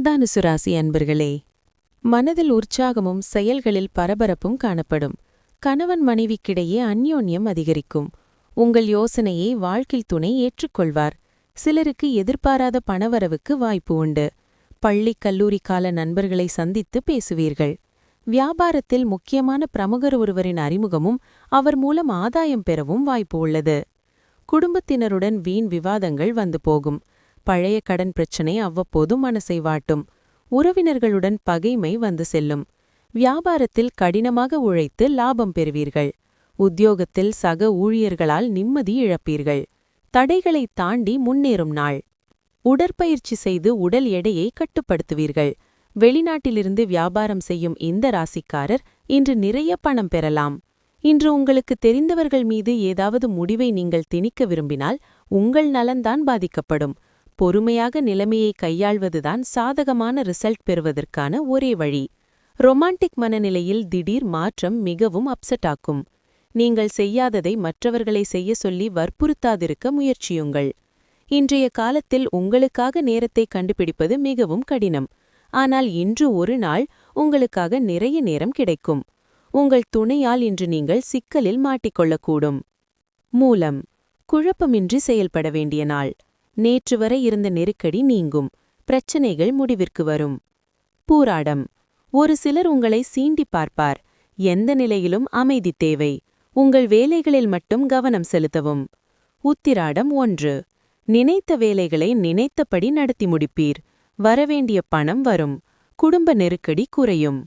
தனுசு ராசி அன்பர்களே, மனதில் உற்சாகமும் செயல்களில் பரபரப்பும் காணப்படும். கணவன் மனைவிக்கிடையே அந்யோன்யம் அதிகரிக்கும். உங்கள் யோசனையை வாழ்க்கைத் துணை ஏற்றுக்கொள்வார். சிலருக்கு எதிர்பாராத பணவரவுக்கு வாய்ப்பு உண்டு. பள்ளி கல்லூரி கால நண்பர்களை சந்தித்து பேசுவீர்கள். வியாபாரத்தில் முக்கியமான பிரமுகர் ஒருவரின் அறிமுகமும் அவர் மூலம் ஆதாயம் பெறவும் வாய்ப்பு உள்ளது. குடும்பத்தினருடன் வீண் விவாதங்கள் வந்து போகும். பழைய கடன் பிரச்சினை அவ்வப்போது மனசை வாட்டும். உறவினர்களுடன் பகைமை வந்து செல்லும். வியாபாரத்தில் கடினமாக உழைத்து லாபம் பெறுவீர்கள். உத்தியோகத்தில் சக ஊழியர்களால் நிம்மதி இழப்பீர்கள். தடைகளை தாண்டி முன்னேறும் நாள். உடற்பயிற்சி செய்து உடல் எடையை கட்டுப்படுத்துவீர்கள். வெளிநாட்டிலிருந்து வியாபாரம் செய்யும் இந்த ராசிக்காரர் இன்று நிறைய பணம் பெறலாம். இன்று உங்களுக்கு தெரிந்தவர்கள் மீது ஏதாவது முடிவை நீங்கள் திணிக்க விரும்பினால் உங்கள் நலன்தான் பாதிக்கப்படும். பொறுமையாக நிலைமையை கையாள்வதுதான் சாதகமான ரிசல்ட் பெறுவதற்கான ஒரே வழி. ரொமான்டிக் மனநிலையில் திடீர் மாற்றம் மிகவும் அப்செட் ஆக்கும். நீங்கள் செய்யாததை மற்றவர்களை செய்ய சொல்லி வற்புறுத்தாதிருக்க முயற்சியுங்கள். இன்றைய காலத்தில் உங்களுக்காக நேரத்தை கண்டுபிடிப்பது மிகவும் கடினம். ஆனால் இன்று ஒரு நாள் உங்களுக்காக நிறைய நேரம் கிடைக்கும். உங்கள் துணையால் இன்று நீங்கள் சிக்கலில் மாட்டிக்கொள்ளக்கூடும். மூலம் குழப்பமின்றி செயல்பட வேண்டிய நாள். நேற்று வரை இருந்த நெருக்கடி நீங்கும். பிரச்சனைகள் முடிவிற்கு வரும். பூராடம் ஒரு சிலர் உங்களை சீண்டி பார்ப்பார். எந்த நிலையிலும் அமைதி தேவை. உங்கள் வேலைகளில் மட்டும் கவனம் செலுத்தவும். உத்திராடம் 1 நினைத்த வேலைகளை நினைத்தபடி நடத்தி முடிப்பீர். வரவேண்டிய பணம் வரும். குடும்ப நெருக்கடி குறையும்.